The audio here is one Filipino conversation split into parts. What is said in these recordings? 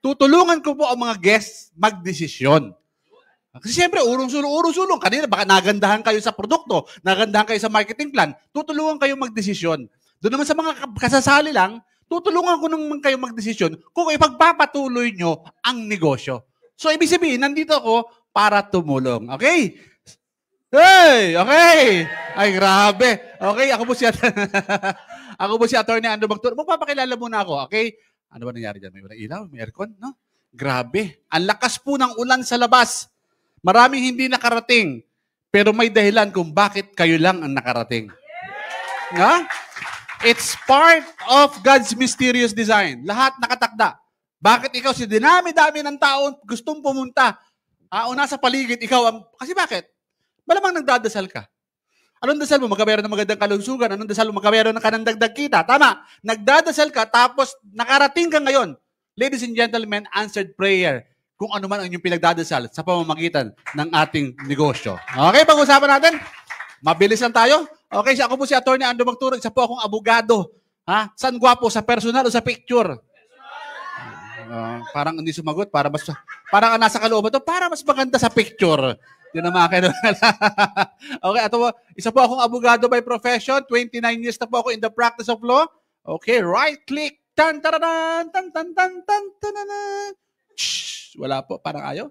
tutulungan ko po ang mga guests magdesisyon. Kasi siyempre, urong-sulong. Kanina, baka nagandahan kayo sa produkto, nagandahan kayo sa marketing plan, tutulungan kayo magdesisyon. Doon naman sa mga kasasali lang, tutulungan ko naman kayo magdesisyon kung ipagpapatuloy nyo ang negosyo. So, ibig sabihin, nandito ako para tumulong. Okay? Hey! Okay! Ay, grabe. Okay, ako po si Attorney Andrew Magturo. Magpapakilala muna ako, okay? Ano ba nangyari dyan? May ilaw? May aircon? No? Grabe. Ang lakas po ng ulan sa labas. Maraming hindi nakarating, pero may dahilan kung bakit kayo lang ang nakarating. Yeah? It's part of God's mysterious design. Lahat nakatakda. Bakit ikaw, si dinami-dami ng tao gustong pumunta, o nasa paligid, ikaw ang... Kasi bakit? Malamang nagdadasal ka. Anong dasal mo? Magkameron ng magandang kalusugan. Anong dasal mo? Magkameron ng kanandagdag kita. Tama. Nagdadasal ka, tapos nakarating ka ngayon. Ladies and gentlemen, answered prayer. Kung ano man ang inyong pinagdadasal sa pamamagitan ng ating negosyo. Okay, pag-usapan natin. Mabilis lang tayo. Okay, ako po si Attorney Andrew Magturo. Isa po akong abogado. Ha? Saan gwapo? Sa personal o sa picture? Parang hindi sumagot. Parang nasa kalooban to. Para mas maganda sa picture. Yun ang mga kailangan. Okay, isa po akong abogado by profession. 29 years na po ako in the practice of law. Okay, right click. Tan tararan, tan tan tan tan tan. Wala po, parang ayaw.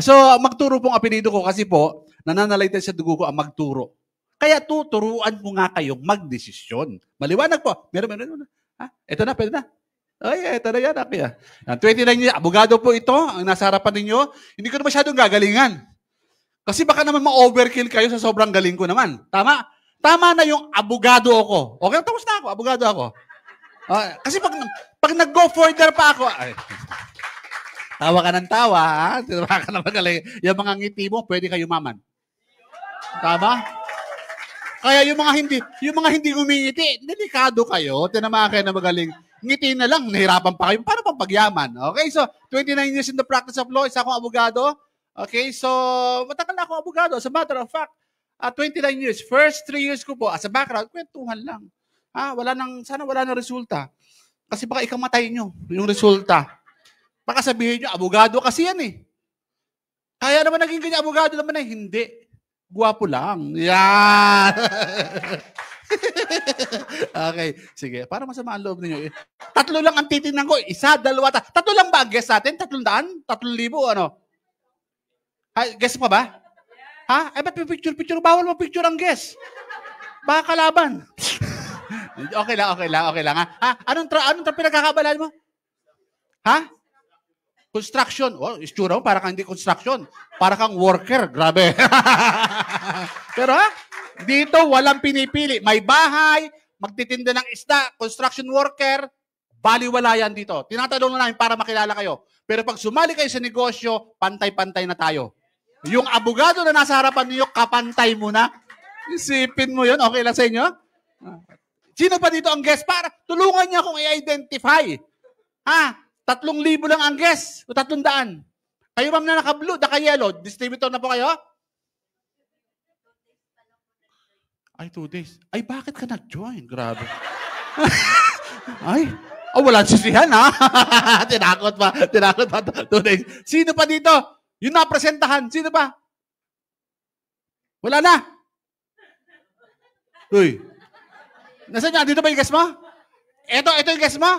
So, Magturo pong apelido ko kasi po, nananalitan sa dugo ko ang magturo. Kaya tuturuan ko nga kayong magdesisyon. Maliwanag po. Meron. Ha? Ito na, pwede na. Ay, ito na yan. 29 years, abogado po ito, ang nasa harapan ninyo. Hindi ko na masyadong gagalingan. Kasi baka naman ma-overkill kayo sa sobrang galing ko naman. Tama? Tama na yung abogado ako. Okay, tapos na ako. Abogado ako. Kasi pag nag-go further pa ako, tawa ka ng tawa, ha? Tawa ka na magaling. Yung mga ngiti mo, pwede kayo maman. Tama? Kaya yung mga hindi ngumingiti, delikado kayo. Tinama kayo na magaling. Ngiti na lang, nahirapan pa kayo. Paano pang pagyaman? Okay, so 29 years in the practice of law, isa akong abogado. Okay, so matagal na akong abogado. As a matter of fact, 29 years. First 3 years ko po, as a background, kwentuhan lang. Sana wala nang resulta. Kasi baka ikamatay nyo yung resulta. Baka sabihin nyo, abogado kasi yan eh. Kaya naman naging ganyan, abogado naman eh. Hindi. Guwapo lang. Yan. Okay. Sige. Para masama ang loob ninyo. 3 lang ang titingnan ko. 1, 2, 3. 3 lang ba ang guess natin? 300? 3,000? Ano? Guess pa ba? Ha? Ay, ba't may picture? Bawal mo picture ang guess. Baka kalaban. Okay lang. Ha? Anong pinagkakabalaan mo? Ha? Construction. Oh, istura mo, para kang hindi construction. Para kang worker. Grabe. Pero dito walang pinipili. May bahay, magtitinda ng isda, construction worker, baliwala yan dito. Tinatanong na namin para makilala kayo. Pero pag sumali kayo sa negosyo, pantay-pantay na tayo. Yung abogado na nasa harapan niyo, kapantay mo na. Isipin mo yun. Okay lang sa inyo? Sino pa dito ang guest? Para tulungan niya akong i-identify. 3,000 lang ang guest. O 300. Kayo ma'am na naka-blue, naka-yellow. Distributor na po kayo? Ay, 2 days. Ay, bakit ka nag-join? Grabe. Ay, wala sisihan ha. Tinakot pa. 2 days. Sino pa dito? Yung napresentahan. Sino pa? Wala na. Uy. Nasaan niya? Dito ba yung guest mo? Ito yung guest mo?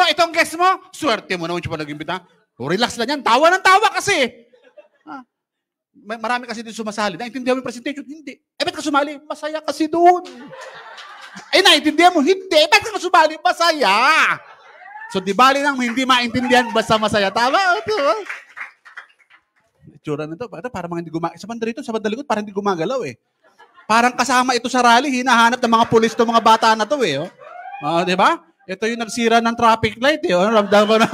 Itong guest mo? Swerte mo naman siya pa nag-imbita. Relax lang yan. Tawa ng tawa kasi. Marami kasi din sumasali. Naintindihan mo yung presentation? Hindi. Ba't ka sumali? Masaya kasi doon. Naintindihan mo? Hindi. Ba't ka sumali? Masaya. So, di bali nang hindi maintindihan basta masaya. Tama? Itsura na ito. Parang mga hindi gumagalaw. Sa banda rito, sa banda likod, parang hindi gumagalaw eh. Parang kasama ito sa rally, hinahanap ng mga pulis to mga bata na to eh. Di ba? Ito yung nagsira ng traffic light eh. Ramdam mo na.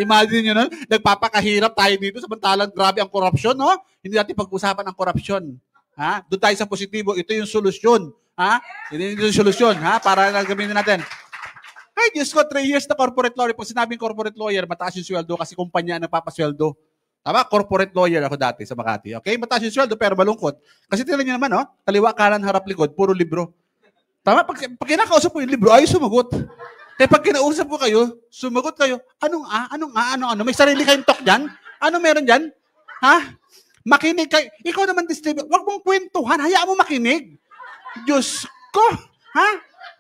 Imagine nyo nun, nagpapakahirap tayo dito samantalang grabe ang korupsyon, no? Hindi natin pag-usapan ang korupsyon. Doon tayo sa positibo, ito yung solusyon. Ito yung solusyon, para gamitin natin. Ay, Diyos ko, 3 years na corporate lawyer. Pag sinabing corporate lawyer, mataas yung sweldo kasi kumpanya ang nagpapasweldo. Tama? Corporate lawyer ako dati sa Makati. Okay? Mataas yung sweldo pero malungkot. Kasi tingnan nyo naman, kaliwa, kanan, harap, likod, puro libro. Tama? Pag kinakausap mo yung libro, ay sumagot. Kaya pag kinausap ko kayo, sumagot kayo, ano, may sarili kayong talk dyan? Ano meron dyan? Ha? Makinig kayo. Ikaw naman, distributor, wag mong kwentuhan, hayaan mo makinig. Diyos ko, ha?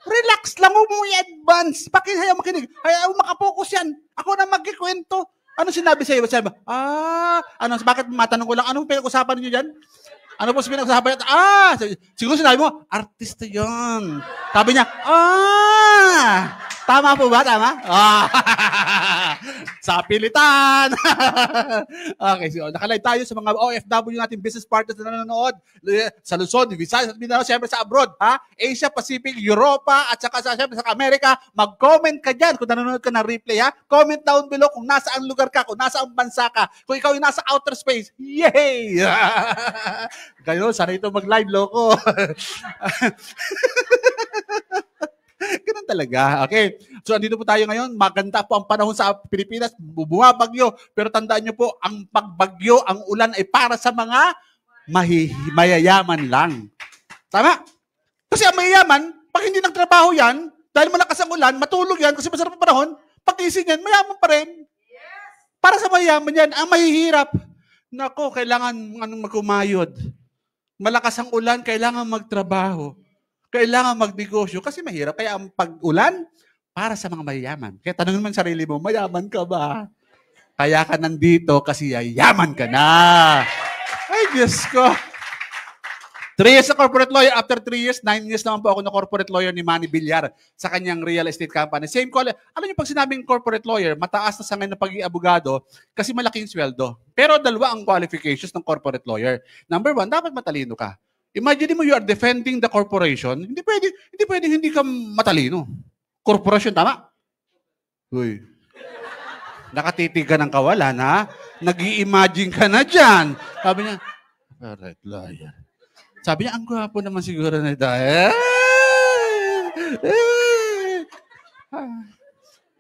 Relax lang, huwag mo i-advance. Hayaan mo makinig. Hayaan mo makapokus yan. Ako na magkikwento. Ano sinabi sa'yo? Sabi, bakit matanong ko lang, anong pinag-usapan niyo dyan? Ano po pinag-usapan niyo? Siguro sinabi mo, artista yun. Sabi niya, tama po ba? Tama? Sa pilitan. Okay, so nakalive tayo sa mga OFW natin, business partners na nanonood sa Luzon, Visayas at Mindanao, siyempre sa abroad, ha? Asia, Pacific, Europa, at saka siyempre sa Amerika. Mag-comment ka dyan kung nanonood ka ng replay, ha? Comment down below kung nasaan lugar ka, kung nasaan bansa ka, kung ikaw yung nasa outer space. Yay! Kayo, sana ito mag-live, loko. Ganun talaga. Okay. So, andito po tayo ngayon. Maganda po ang panahon sa Pilipinas. Bumabagyo. Pero tandaan nyo po, ang pagbagyo, ang ulan ay para sa mga mayayaman lang. Tama? Kasi ang mayayaman, pag hindi nagtrabaho yan, dahil malakas ang ulan, matulog yan, kasi masarap ang panahon, pag-ising yan, mayaman pa rin. Para sa mayayaman yan, ang mahihirap. Nako, kailangan magkumayod. Malakas ang ulan, kailangan magtrabaho. Kailangan magnegosyo kasi mahirap. Kaya ang pag-ulan, para sa mga mayayaman. Kaya tanongin mo ang sarili mo, mayaman ka ba? Kaya ka nandito kasi yayaman ka na. Ay, Diyos ko. 3 years na corporate lawyer. After 3 years, 9 years naman po ako na corporate lawyer ni Manny Villar sa kanyang real estate company. Same call. Alam niyo, pag sinabing corporate lawyer, mataas na sa ngayon na pagiging abogado kasi malaking sweldo. Pero dalawa ang qualifications ng corporate lawyer. Number 1, dapat matalino ka. Imagine mo, you are defending the corporation. Hindi pwede hindi ka matalino. Corporation, tama? Uy. Nakatitig ka ng kawalan, ha? Nag-i-imagine ka na dyan. Sabi niya, corporate lawyer. Sabi niya, ang gwapo naman siguro na dahil.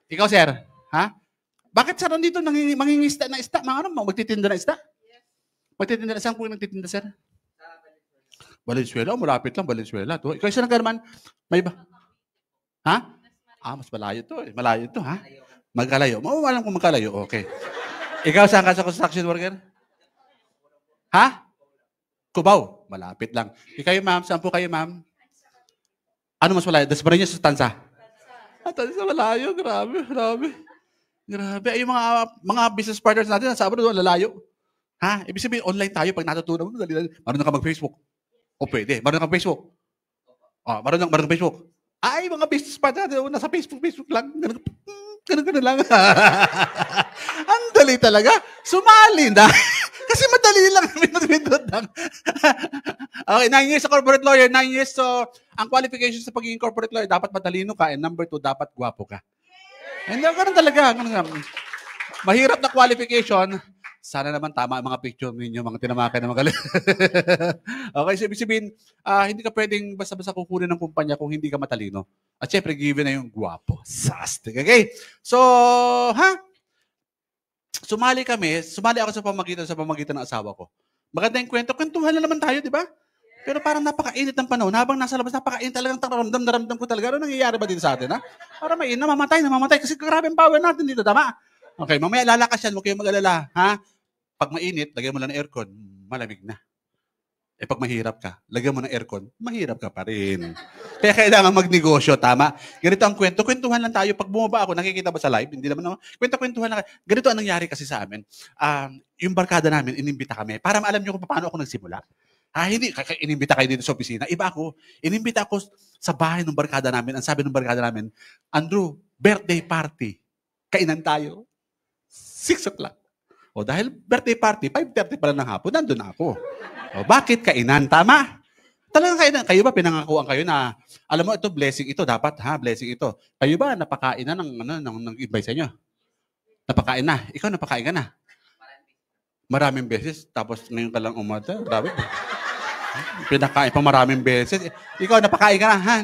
Ikaw, sir, ha? Bakit sir nandito mangingista na isda? Magtitinda na isda? Magtitinda na, saan po nagtitinda, sir? Valenzuela, malapit lang, Valenzuela. Ikaw isa na naman, may ba? Ha? Mas malayo to. Malayo to, ha? Magkalayo. Alam kung magkalayo. Okay. Ikaw saan ka sa construction worker? Ha? Cubao. Malapit lang. Ikaw, ma'am, saan po kayo, ma'am? Ano mas malayo? Dasmariñas sa Tansa? Tansa, malayo. Grabe. Ay, yung mga business partners natin, nasa abroad, lalayo. Ha? Ibig sabihin, online tayo pag natutunan mo. Marunong ka mag-Facebook. O pwede. Marunong ka Facebook. Marunong ka Facebook. Ay, mga business partners natin, nasa Facebook lang. Ganun lang. Ang dali talaga. Sumali na. Kasi madali lang. Minut lang. Okay, 9 years sa corporate lawyer, 9 years. So, ang qualifications sa pagiging corporate lawyer, dapat matalino ka. And number 2, dapat gwapo ka. And ganun talaga. Mahirap na qualification. Sana naman tama ang mga picture ninyo, mga tinamakan na magaling. Okay, so ibig sabihin, hindi ka pwedeng basta-basta kukunin ng kumpanya kung hindi ka matalino. At syempre, given na yung gwapo. Sastig. Okay? So, Sumali ako sa pamagitan ng asawa ko. Maganda yung kwento. Kwentuhan na naman tayo, di ba? Pero parang napakainit ng panahon. Habang nasa labas, napakainit talagang naramdam ko talaga. Ano nangyayari ba dito sa atin, ha? Para namamatay. Kasi grabe ang power natin dito, tama? Okay, mamaya lalakas yan. Huwag kayong mag-alala, ha? Pag mainit, lagyan mo lang ng aircon, malamig na. Pag mahirap ka, lagyan mo ng aircon, mahirap ka pa rin. Kaya kailangan magnegosyo, tama? Ganito ang kwento. Kwentuhan lang tayo. Pag bumaba ako, nakikita ba sa live? Hindi naman. Kwentuhan lang. Ganito ang nangyari kasi sa amin. Yung barkada namin, inimbita kami. Para maalam nyo kung paano ako nagsimula. Hindi, inimbita kayo dito sa opisina. Iba ako. Inimbita ako sa bahay ng barkada namin. Ang sabi ng barkada namin, Andrew, birthday party. Kainan tayo. 6 o'clock. Dahil birthday party, 5:30 pa lang ng hapon, nandun ako. Bakit kainan? Tama? Talagang kainan. Kayo ba pinangakuan kayo na, alam mo, ito, blessing ito, dapat, blessing ito. Kayo ba napakain na ng invite sa inyo? Napakain na. Ikaw, napakain ka na. Maraming beses, tapos ngayon ka lang umata. Grabe. Pinakain pa maraming beses. Ikaw, napakain ka na, ha?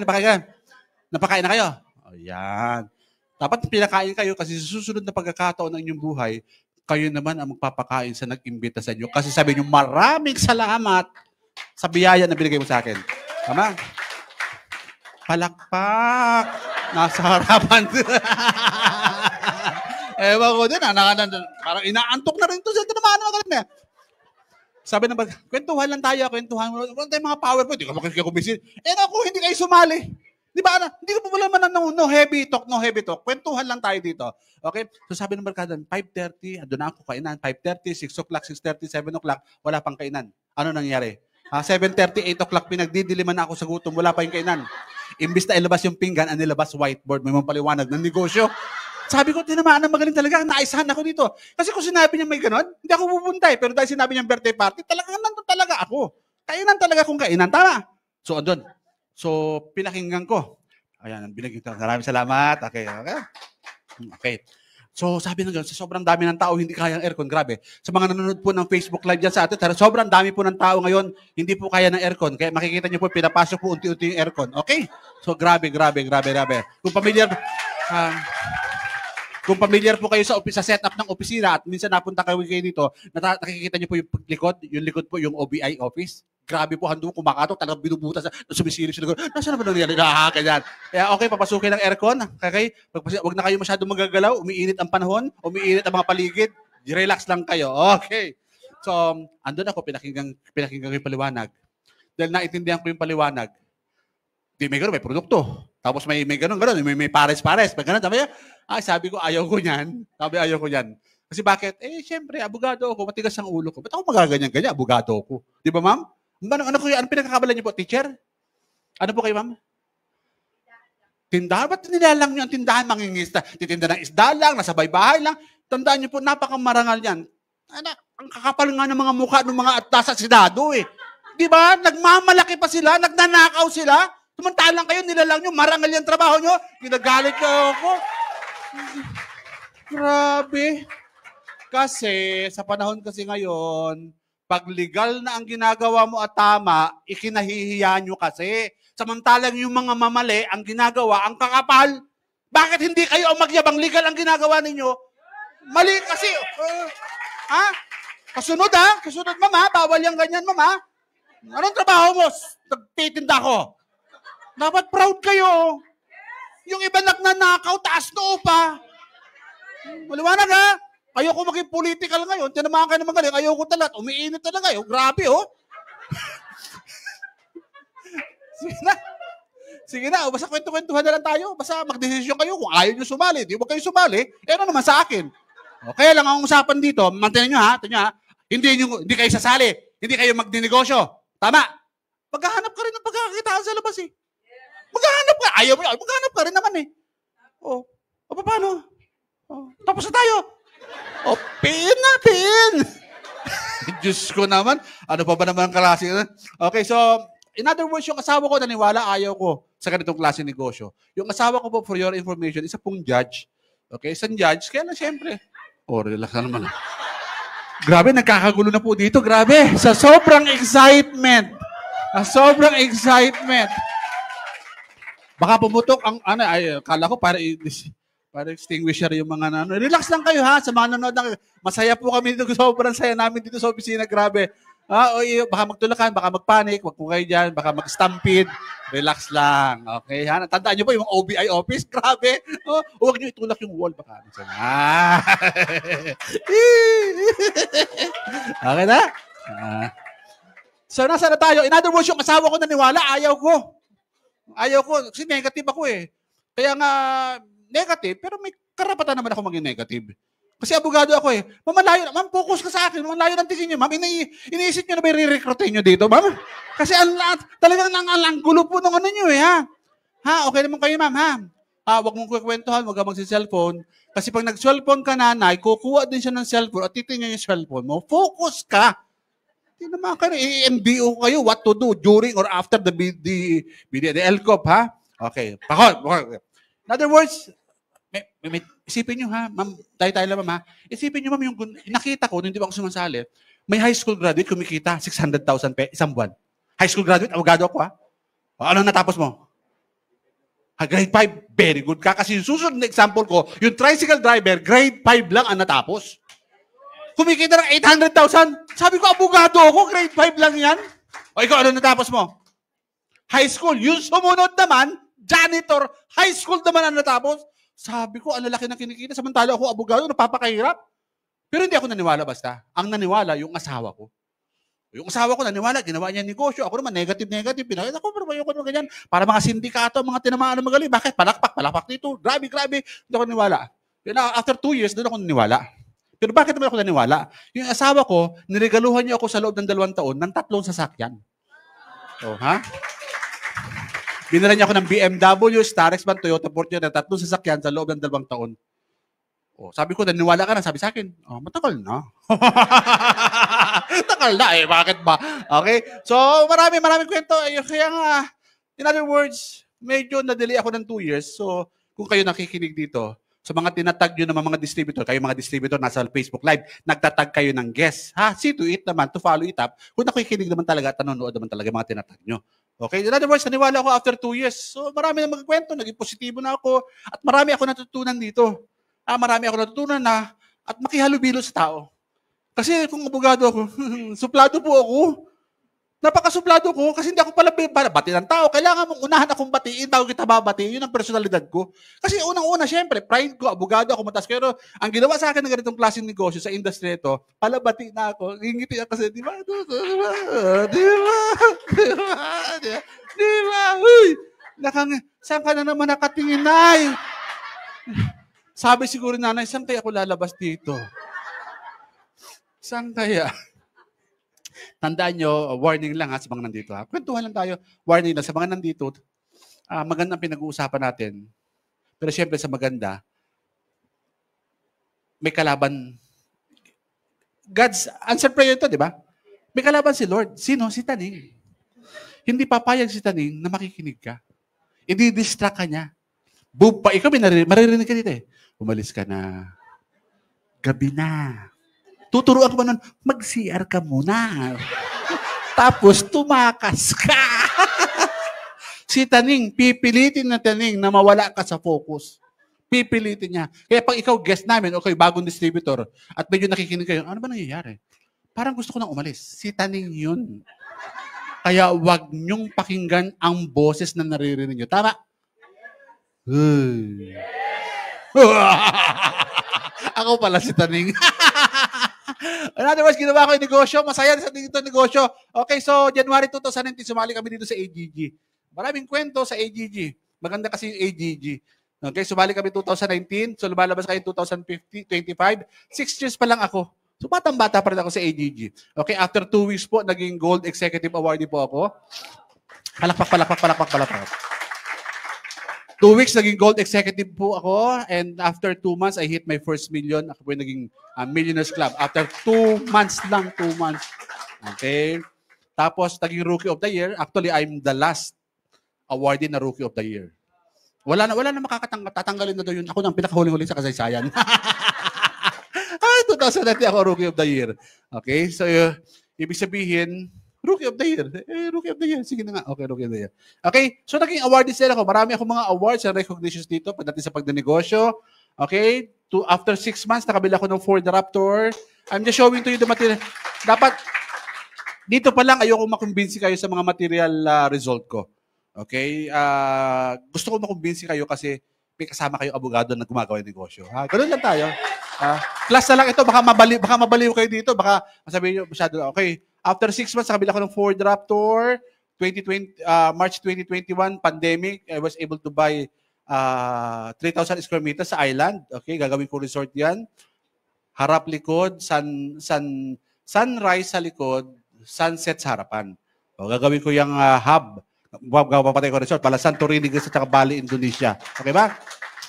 Napakain na kayo? Yan. Dapat pinakain kayo kasi sa susunod na pagkakataon ng inyong buhay, kayo naman ang magpapakain sa nag-imbita sa inyo. Kasi sabi nyo, maraming salamat sa biyaya na binigay mo sa akin. Tama? Palakpak. Nasa harapan. Ewan ko din, parang inaantok na rin ito. Ito naman, sabi na kwentuhan lang tayo, kwentuhan mo. Wala tayong mga PowerPoint, hindi ka makikikumisin. Ako, hindi kayo sumali. Di ba, hindi ko pa wala man no heavy talk. Kwentuhan lang tayo dito. Okay? So sabi ng barkada, 5:30, doon na ako kainan. 5:30, 6 o'clock, 6:30, 7 o'clock, wala pang kainan. Ano nangyari? 7:30, 8 o'clock, pinagdidiliman na ako sa gutom, wala pa yung kainan. Imbis na ilabas yung pinggan, ang nilabas whiteboard, may mga paliwanag ng negosyo. Sabi ko, tinamaan na magaling talaga. Naisahan ako dito. Kasi kung sinabi niya may ganon, hindi ako pupunta eh. Pero dahil sinabi niya birthday party, talagang nandun talaga ako. Kainan talaga kung kainan. Tama. So, andun. So, pinakinggan ko. Ayan, binigyan ko. Maraming salamat. Okay. So, sabi na gano'n, sa sobrang dami ng tao, hindi kaya ng aircon. Grabe. Sa mga nanonood po ng Facebook Live dyan sa atin, sobrang dami po ng tao ngayon, hindi po kaya ng aircon. Kaya makikita niyo po, pinapasok po unti-unti yung aircon. Okay? So, grabe. Kung familiar po kayo sa setup ng opisina at minsan napunta kayo dito, nakikita niyo po yung likod po yung OBI office. Grabe po, hando kumakatok, talagang binubutas, sumisilip sila. Nasaan na ba nangyari? Ganyan. Kaya okay, papasukin ng aircon. Okay? Huwag na kayo masyadong magagalaw. Umiinit ang panahon, umiinit ang mga paligid. Relax lang kayo. Okay. So, andun ako, pinakinggan ko yung paliwanag. Dahil naintindihan ko yung paliwanag, may gano'n, may produkto. Tapos may gano'n, may pares-pares. May gano'n, sabi ko, ayaw ko yan. Kasi bakit? Siyempre, abogado ako, matigas ang ulo ko. Ba't ako magaganyan-ganyan? Abogado ako. Di ba, ma'am? Ano pinagkakabalan niyo po, teacher? Ano po kayo, ma'am? Tindahan? Ba't nilalang niyo ang tindahan, mangingista? Titinda ng isda lang, nasa bahay lang. Tandaan niyo po, napakamarangal yan. Ang kakapal nga ng mga mukha ng mga atas at sinado eh. Di ba? Nagmamalaki pa sila, nagnanakaw sila. Samantalang kayo, nilalang nyo, marangal yung trabaho nyo, ginagalit nyo ako. Grabe. Kasi, sa panahon kasi ngayon, pag legal na ang ginagawa mo at tama, ikinahihiya nyo kasi. Samantalang yung mga mamali, ang ginagawa, ang kakapal. Bakit hindi kayo ang magyabang legal ang ginagawa ninyo? Mali kasi. Kasunod Kasunod, mama. Bawal yung ganyan, mama. Anong trabaho mo? Nagtitinda ko. Dapat proud kayo. Yung iba nagnanakaw, taas noo pa. Maliwanag ha? Ayoko maging political ngayon. Tinamaan kayo naman galing. Ayoko talaga. Umiinit talaga. Grabe Sige na. Basta kwento-kwentuhan na lang tayo. Basta magdesisyon kayo. Kung ayaw nyo sumali, di ba kayo sumali? Ano naman sa akin? Kaya lang ang usapan dito, mantayin nyo ha. Hindi kayo sasali. Hindi kayo magdinegosyo. Tama. Maghahanap ka rin ng pagkakakitaan sa labas eh. Maghahanap ka. Ayaw mo. Maghahanap ka rin naman eh. Paano? Tapos na tayo. Pin natin. Diyos ko naman. Ano pa ba naman ang klase? Okay, so, in other words, yung asawa ko naniwala, ayaw ko sa ganitong klase negosyo. Yung asawa ko po, for your information, isa pong judge. Okay, isang judge. Kaya na siyempre. Relax na naman. Grabe, nagkakagulo na po dito. Grabe, sa sobrang excitement. Baka pumutok ang kala ko para extinguisher yung mga Relax lang kayo ha, sa mga nanonood. Masaya po kami dito, sobrang saya namin dito sa opisina, grabe. Baka magtulakan, baka magpanic, wag po kayo dyan, baka mag-stampede. Relax lang, okay ha? Tandaan nyo po yung OBI office, grabe. Huwag nyo itulak yung wall, baka. Okay na? So, nasa na tayo? In other words, yung asawa ko naniwala, ayaw ko. Kasi negative ako eh. Kaya nga, negative, pero may karapatan naman ako maging negative. Kasi abogado ako eh. Ma'am, focus ka sa akin. Malayo ng tingin nyo, ma'am. Iniisip nyo na ba i-recruitin nyo dito, ma'am? Kasi talagang ang gulo po ng ano nyo eh, ha? Okay naman kayo, ma'am, ha? Huwag mong kukwentuhan, huwag ka magsi-cellphone. Kasi pag nag-cellphone ka, nanay, kukuha din siya ng cellphone at titingnan yung cellphone mo. Focus ka. Hindi naman kayo, i-MBO kayo what to do during or after the LCOP, ha? Okay. Pakot. In other words, isipin nyo ha, ma'am, tayo lang ma'am ha, isipin nyo ma'am yung nakita ko, hindi ba ako sumasali, may high school graduate kumikita 600,000 isang buwan. High school graduate, abogado ako ha. Ano natapos mo? Grade 5, very good ka. Kasi yung susunod na example ko, yung tricycle driver, grade 5 lang ang natapos. Kumikita ng 800,000. Sabi ko, abogado ako, grade 5 lang yan. Ikaw, ano natapos mo? High school. Yung sumunod naman, Janitor, high school naman ang natapos. Sabi ko, ang lalaki ng kinikita. Samantala ako, abogado, napapakahirap. Pero hindi ako naniwala basta. Ang naniwala, yung asawa ko. Yung asawa ko naniwala, ginawa niya negosyo. Ako naman, negative. Pinakita ko, pero ayoko naman ganyan. Para mga sindikato, mga tinamaan na magaling. Bakit? Palakpak dito. Grabe. Hindi ako naniwala. After 2 years, doon ako naniwala. Pero bakit naman ako naniwala? Yung asawa ko, niregaluhan niya ako sa loob ng 2 taon ng 3 sasakyan. Oh, ha? Binila niya ako ng BMW, Starex Van, Toyota Fortuner, 3 sasakyan sa loob ng 2 taon. Oh, sabi ko, naniwala ka na. Sabi sa akin, oh, matagal na. Takal na eh, bakit ba? Okay? So, maraming kwento. Kaya nga, in other words, medyo na-delay ako ng 2 years. So, kung kayo nakikinig dito, sa mga tinatag nyo ng mga distributor, kayo mga distributor nasa Facebook Live, nagtatag kayo ng guest. Ha? See to it naman, to follow it up. Kung nakikinig naman talaga, tanonood naman talaga mga tinatag nyo. Okay? In other words, naniwala ako after 2 years. So, marami na magkwento, naging positibo na ako, at marami ako natutunan dito. Marami ako natutunan na at makihalubilo sa tao. Kasi kung abogado ako, suplado po ako. Napakasuplado ko kasi hindi ako pala bati ng tao. Kailangan mong unahan akong batiin bago kita babatiin. Yun ang personalidad ko. Kasi unang-una, syempre, pride ko, abogado ako, matas. Pero ang ginawa sa akin ng ganitong klaseng negosyo sa industry ito, palabati na ako. Ngingiti ako kasi, di ba? Uy! Saan ka na naman nakatingin, Nay? Sabi siguro nanay, saan kaya ako lalabas dito? Saan kaya? Tandaan nyo, warning lang sa mga nandito. Kwentuhan lang tayo. Warning lang sa mga nandito. Magandang pinag-uusapan natin. Pero syempre sa maganda, may kalaban. God's answer prayer ito, di ba? May kalaban si Lord. Sino? Si Taning. Hindi papayag si Taning na makikinig ka. I-distract ka niya. Bupa, ikaw maririnig ka dito eh. Umalis ka na. Gabi na. Tuturuan ko ba nun, mag-CR ka muna. Tapos, tumakas ka. Si Taning, pipilitin na Taning na mawala ka sa focus. Pipilitin niya. Kaya pag ikaw guest namin, okay, bagong distributor, at medyo nakikinig kayo, ano ba nangyayari? Parang gusto ko nang umalis. Si Taning yun. Kaya wag niyong pakinggan ang boses na naririnig niyo. Tama? Ako pala si Taning. In other words, ginawa ko yung negosyo. Masaya sa dito negosyo. Okay, so January 2019, sumali kami dito sa AGG. Maraming kwento sa AGG. Maganda kasi yung AGG. Okay, sumali kami 2019. So lumalabas kayo 2025. 6 years pa lang ako. So batang-bata pa rin ako sa AGG. Okay, after 2 weeks po, naging Gold Executive Awardee po ako. Palakpak. 2 weeks, naging Gold Executive po ako. And after 2 months, I hit my first million. Ako po yung naging Millionaires Club. After 2 months lang, 2 months. Okay. Tapos, naging Rookie of the Year. Actually, I'm the last awardee na Rookie of the Year. Wala na makakatanggalin na doon yun. Ako nang pinakahuling-huling sa kasaysayan. 2019 ako Rookie of the Year. Okay. So, ibig sabihin, Rookie of the Year. Rookie of the Year. Sige na nga. Okay, Rookie of the Year. Okay, so naging awardee sila ako. Marami akong mga awards and recognitions dito pagdating sa pagdinegosyo. Okay, after 6 months, nakabila ako ng Ford Raptor. I'm just showing to you the material. Dapat, dito pa lang, ayoko makumbinsi kayo sa mga material result ko. Okay, gusto ko makumbinsi kayo kasi may kasama kayong abogado na gumagawa ng negosyo. Ganun lang tayo. Class na lang ito. Baka mabaliw kayo dito. Baka masabihin nyo, masyado. Okay, after 6 months, nakabila ko ng Ford Raptor. March 2021, pandemic. I was able to buy 3,000 square meters sa island. Okay, gagawin ko resort yan. Harap likod, sunrise sa likod, sunset sa harapan. O, gagawin ko yung hub. Papatay ko resort. Pala Santorini, Greece, at Bali, Indonesia. Okay ba?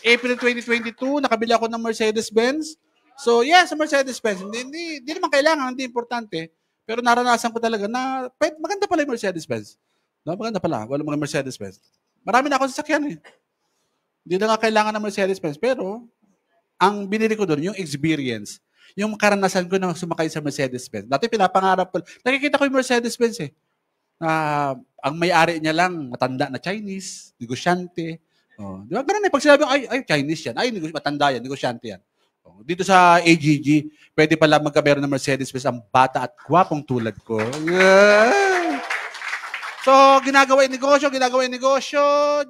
April 2022, nakabili ako ng Mercedes-Benz. So, yeah, sa Mercedes-Benz. Hindi naman kailangan, hindi importante. Pero naranasan ko talaga na maganda pala yung Mercedes-Benz. No, maganda pala. Wala mga Mercedes-Benz. Marami na akong sasakyan eh. Hindi na nga kailangan ng Mercedes-Benz. Pero, ang binili ko doon, yung experience. Yung karanasan ko na sumakay sa Mercedes-Benz. Dati pinapangarap ko. Nakikita ko yung Mercedes-Benz eh. Ang may-ari niya lang, matanda na Chinese, negosyante. Oh, di ba? Ganun eh. Pag sinabi, ay, Chinese yan. Ay, matanda yan, negosyante yan. Dito sa AGG, pwede pala magkameron ng Mercedes-Benz ang bata at gwapong tulad ko. Yeah. So, ginagawa yung negosyo.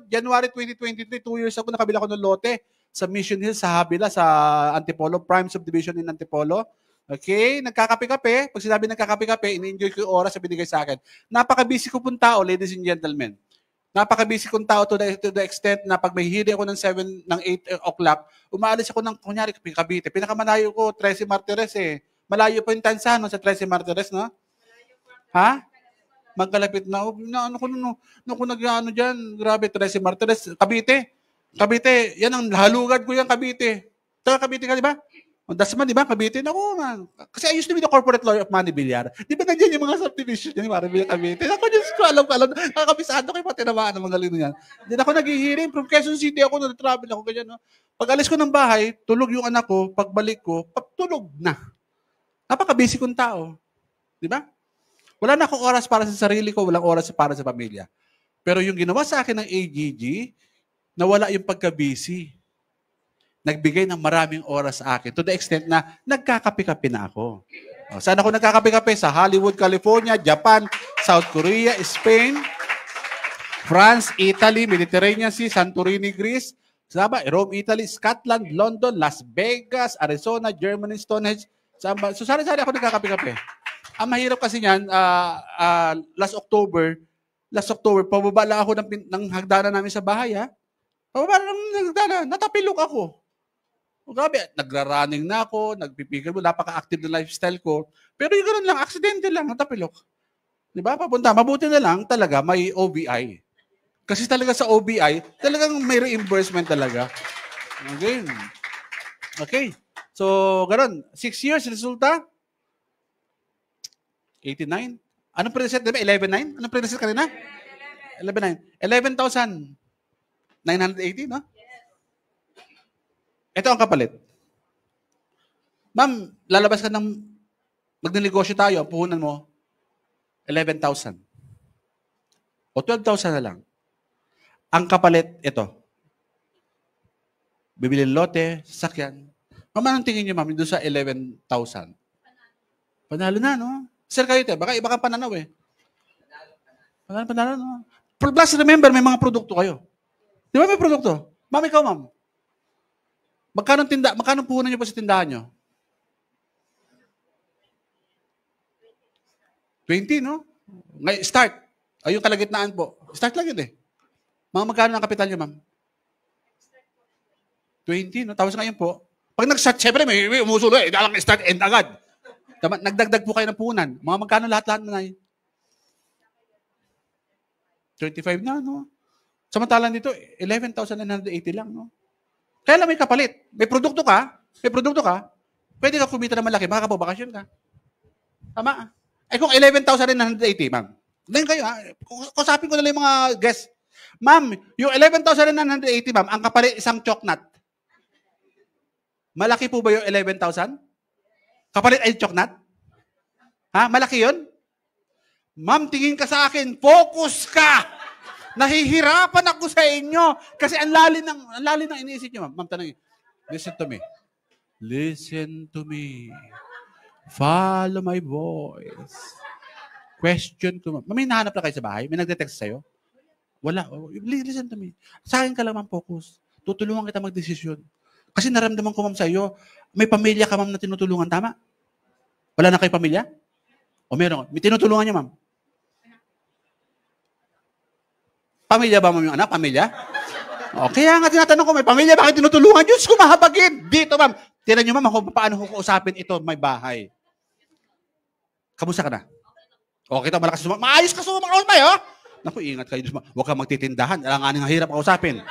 January 2023, 2 years ago, nakabila ko ng lote sa Mission Hill, sa Habila, sa Antipolo, Prime Subdivision in Antipolo. Okay? Nagkakape-kape. Pag sinabi nagkakape-kape, ini-enjoy ko yung oras na binigay sa akin. Napaka-busy ko pong tao, ladies and gentlemen. Napaka-busy kong tao to the extent na pag may hearing ako ng 8 o'clock, umaalis ako ng, kunyari, Cavite. Pinakamalayo ko, 13 Martires eh. Malayo po yung Tansano sa 13 Martires, no? Ha? Magkalapit na. Ano ko nag-ano dyan? Grabe, 13 Martires. Cavite, yan ang halugad ko yan, Cavite. Taga Cavite ka, di ba? Dasman, di ba? Cavite. Naku, man. Kasi I used to be the corporate lawyer of Manny Villar. Di ba nandiyan yung mga subdivision yan, Manny Villar, Cavite? Ako, Diyos ko, alam. Nakakabisado kayo pati naman ang mga lino yan. Then ako nag-hearing from Quezon City ako, nag-travel ako, ganyan. No? Pag alis ko ng bahay, tulog yung anak ko. Pagbalik ko, tulog na. Napaka-busy kong tao. Di ba? Wala na akong oras para sa sarili ko, walang oras para sa pamilya. Pero yung ginawa sa akin ng AGG, nawala yung pagka-busy. Nagbigay ng maraming oras sa akin to the extent na nagkakape-kape na ako. Saan ako nagkakape-kape? Sa Hollywood, California, Japan, South Korea, Spain, France, Italy, Mediterranean Sea, Santorini, Greece, Rome, Italy, Scotland, London, Las Vegas, Arizona, Germany, Stonehenge. So sari-sari ako nagkakape-kape. Ang mahirap kasi niyan, last October, pababa lang ako ng hagdanan namin sa bahay, ha? Pababa lang ng hagdanan, natapilok ako. Grabe, nagra-running na ako, nagpipigil mo, napaka-active na lifestyle ko. Pero yung gano'n lang, aksidente lang, natapilok. Di ba? Papunta, mabuti na lang talaga may OBI. Kasi talaga sa OBI, talagang may reimbursement talaga. Okay. So, gano'n. 6 years, resulta? 89? Anong pre-reset? Diba? 11.9? Anong pre-reset kanina? 11.9. 11,980, no? Ito ang kapalit. Ma'am, lalabas ka ng magnegosyo tayo, ang puhunan mo, 11,000. O 12,000 na lang. Ang kapalit, ito. Bibili lote, sasakyan. Ma'am, anong tingin niyo, ma'am, doon sa 11,000? Panalo na, no? Sir, kayo, baka iba kang pananaw eh. Panalo, no? Plus, remember, may mga produkto kayo. Di ba may produkto? Ma'am, ikaw, ma'am. Magkano puhunan niyo po sa tindahan niyo? 20, no? Ngayon, start. Ay, yung kalagitnaan po. Start lang yun eh. Mga magkano ang kapital niyo, ma'am? 20, no? Tapos ngayon po, pag nag-start, syempre may umusulo eh. Dalang start, end agad. Nagdagdag po kayo ng puhunan. Mga magkano lahat-lahat na yun? 25 na, no? Samantalang dito, 11,980 lang, no? Kaya lang may kapalit. May produkto ka, pwede ka kumita ng malaki, makakapabakasyon ka. Tama? Eh kung 11,980, ma'am. Ngayon kayo, ha? Kusapin ko na lang yung mga guests. Ma'am, yung 11,980, ma'am, ang kapalit isang choknat. Malaki po ba yung 11,000? Kapalit ay choknat? Ha? Malaki yun? Ma'am, tingin ka sa akin, focus ka! Nahihirapan ako sa inyo kasi ang lalim ng iniisip niyo, ma'am. Ma'am, tanongin. Listen to me. Listen to me. Follow my voice. Question ko, ma'am. May nahanap na kayo sa bahay? May nagde-text sa'yo? Wala. Listen to me. Sa akin ka lang, ma'am, focus. Tutulungan kita magdesisyon. Kasi naramdaman ko, ma'am, sa'yo, may pamilya ka, ma'am, na tinutulungan. Tama? Wala na kayo pamilya? O meron? May tinutulungan niya, ma'am? Pamilya ba mo yung anak? Pamilya? O, kaya nga tinatanong ko, may pamilya, bakit tinutulungan? Diyos ko, mahabagin. Dito, ma'am. Tinan nyo, ma'am, ako, paano ko kausapin ito, may bahay. Kamusta ka na? Okay, ito, malakas sumama. Maayos ka sumama, may, oh? Naku, ingat kayo. Huwag kang magtitindahan. Alanganin ang hirap kausapin.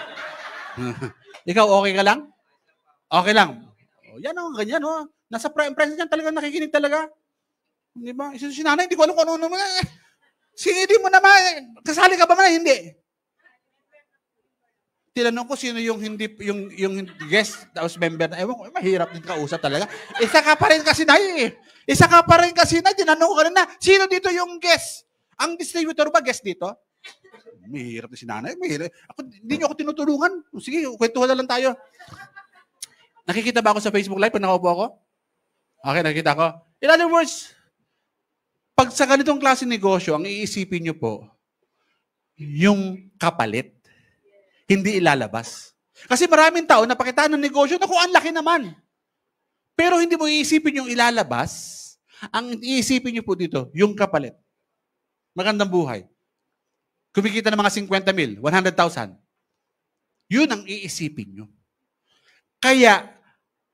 Ikaw, okay ka lang? Okay lang. O, yan, oh, ganyan, oh. Nasa presence yan, talagang nakikinig talaga. Di ba? Si nanay, hindi ko alam kung ano naman. Hindi mo naman. Kasali ka ba man? Hindi. Tinanong ko sino yung hindi yung guest house member na ewan ko, mahirap din kausap talaga. Isa ka pa rin kasi na tinanong ko na sino dito yung guest? Ang distributor ba guest dito? Mahirap na si nanay, mahirap. Hindi niyo ako tinutulungan. Sige, kwentuhan na lang tayo. Nakikita ba ako sa Facebook Live pag nakaupo ako? Okay, nakikita ko. In other words, pag sa ganitong klase negosyo, ang iisipin niyo po, yung kapalit. Hindi ilalabas. Kasi maraming tao napakitaan ng negosyo na kung ang laki naman. Pero hindi mo iisipin yung ilalabas. Ang iisipin niyo po dito, yung kapalit. Magandang buhay. Kumikita ng mga 50 mil, 100,000. Yun ang iisipin nyo. Kaya,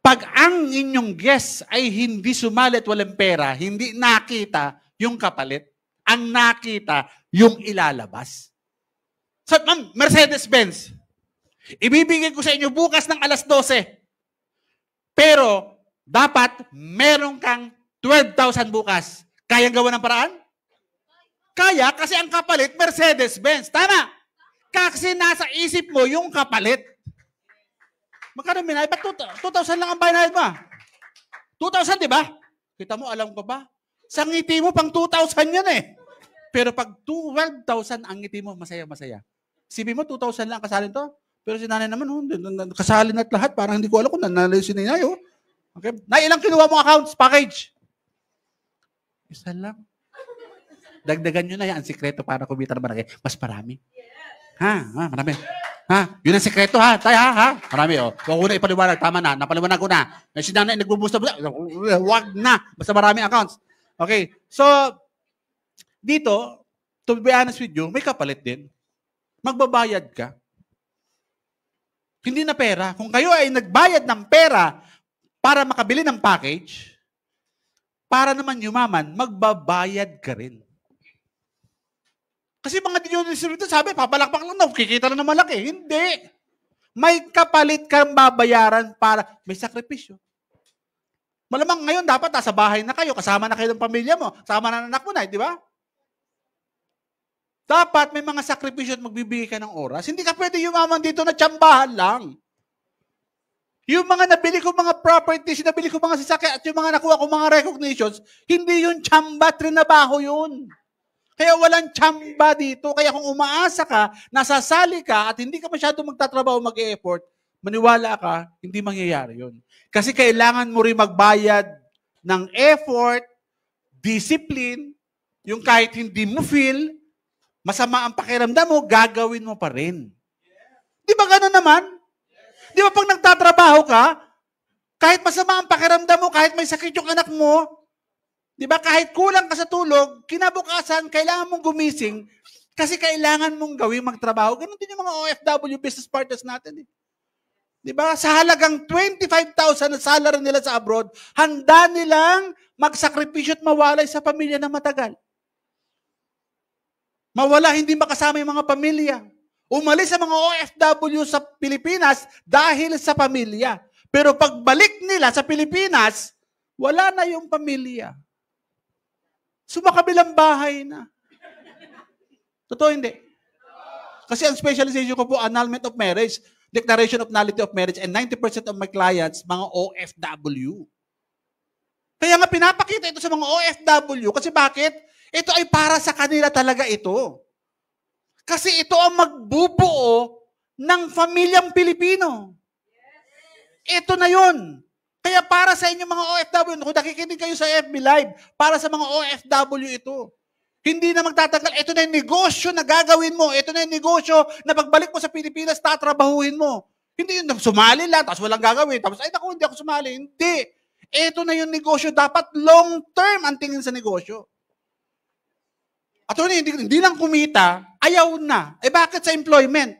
pag ang inyong guest ay hindi sumali at walang pera, hindi nakita yung kapalit, ang nakita yung ilalabas. So, ma'am, Mercedes-Benz, ibibigay ko sa inyo bukas ng alas 12. Pero, dapat meron kang 12,000 bukas. Kayang gawa ng paraan? Kaya, kasi ang kapalit, Mercedes-Benz. Tama. Kasi nasa isip mo yung kapalit. Magkano binayad? Ba't 2,000 lang ang binayad mo? 2,000, di ba? Kita mo, alam ko ba? Sa ngiti mo, pang 2,000 yan eh. Pero pag 12,000 ang ngiti mo, masaya-masaya. Sibi mo, 2,000 lang kasalin to. Pero si nanay naman, kasalin at lahat. Parang hindi ko alam kung nanalo si nanay. Oh. Okay. Na ilang kinuha mo accounts, package? Isa lang. Dagdagan nyo na yan ang sikreto para kumita naman. Mas marami. Marami. Yun ang sikreto ha. Tayo ha. Marami oh. Huwag ko na ipaliwanag. Tama na. Napaliwanag ko na. Si nanay nagbubusta. Huwag na. Basta marami accounts. Okay. So, dito, to be honest with you, may kapalit din. Magbabayad ka. Hindi na pera. Kung kayo ay nagbayad ng pera para makabili ng package, para naman yumaman, magbabayad ka rin. Kasi mga distributor, sabi, papalakpak lang na, kikita na ng malaki. Hindi. May kapalit kang babayaran para may sakripisyo. Malamang ngayon, dapat nasa bahay na kayo, kasama na kayo ng pamilya mo, kasama na anak mo na, di ba? Dapat may mga sakripisyo at magbibigay ka ng oras. Hindi ka pwede yumaman dito na tsambahan lang. Yung mga nabili ko mga properties, nabili ko mga sasakyan, at yung mga nakuha ko mga recognitions, hindi yun tsamba, trinabaho yun. Kaya walang tsamba dito. Kaya kung umaasa ka, nasasali ka, at hindi ka masyado magtatrabaho, mag-e-effort, maniwala ka, hindi mangyayari yun. Kasi kailangan mo rin magbayad ng effort, discipline, yung kahit hindi mo feel, masama ang pakiramdam mo, gagawin mo pa rin. Di ba gano'n naman? Di ba pag nagtatrabaho ka, kahit masama ang pakiramdam mo, kahit may sakit yung anak mo, di ba kahit kulang ka sa tulog, kinabukasan, kailangan mong gumising kasi kailangan mong gawin magtrabaho. Ganun din yung mga OFW business partners natin. Di ba? Sa halagang 25,000 na salary nila sa abroad, handa nilang magsakripisyo at mawalay sa pamilya na matagal. Mawala, hindi makasama yung mga pamilya. Umalis sa mga OFW sa Pilipinas dahil sa pamilya. Pero pagbalik nila sa Pilipinas, wala na yung pamilya. Sumakabilang bahay na. Totoo hindi? Kasi ang specialization ko po, annulment of marriage, declaration of nullity of marriage, and 90% of my clients, mga OFW. Kaya nga pinapakita ito sa mga OFW. Kasi bakit? Ito ay para sa kanila talaga ito. Kasi ito ang magbubuo ng pamilyang Pilipino. Ito na yun. Kaya para sa inyo mga OFW, kung nakikinig kayo sa FB Live, para sa mga OFW ito. Hindi na magtatagal. Ito na yung negosyo na gagawin mo. Ito na yung negosyo na pagbalik mo sa Pilipinas, tatrabahuin mo. Hindi yun, sumali lang, tapos walang gagawin. Tapos, ay naku, hindi ako sumali. Hindi. Ito na yung negosyo. Dapat long term ang tingin sa negosyo. At hindi lang kumita, ayaw na. Eh bakit sa employment?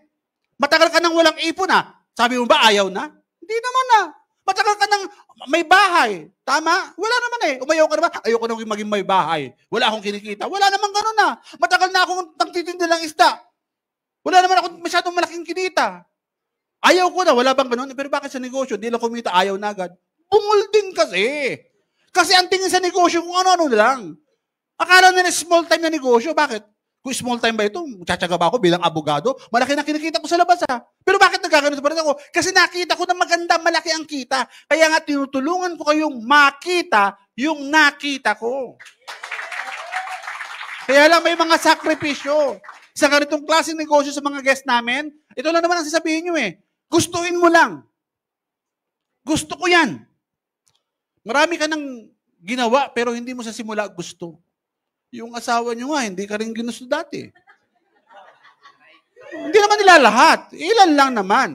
Matagal ka nang walang ipon na. Sabi mo ba ayaw na? Hindi naman na. Matagal ka nang may bahay. Tama? Wala naman eh. Umayaw ka naman. Ayoko nang maging may bahay. Wala akong kinikita. Wala naman ganun na. Matagal na akong nagtitinda ng isda. Wala naman akong masyadong malaking kinita. Ayaw ko na. Wala bang ganun? Pero bakit sa negosyo? Di lang kumita. Ayaw na agad. Bungol din kasi. Kasi ang tingin sa negosyo kung ano-ano na lang. Akala nila small time na negosyo. Bakit? Kung small time ba ito, tsatsaga ba ako bilang abogado? Malaki na kinikita ko sa labas ha. Pero bakit nagkakaroon pa rin ako? Kasi nakita ko na maganda, malaki ang kita. Kaya nga tinutulungan ko kayong makita yung nakita ko. Kaya lang may mga sakripisyo. Sa ganitong klaseng negosyo sa mga guest namin, ito lang naman ang sasabihin nyo eh. Gustuin mo lang. Gusto ko yan. Marami ka nang ginawa pero hindi mo sa simula gusto. Yung asawa nyo nga, hindi ka rin ginusto dati. Hindi naman nila lahat. Ilan lang naman.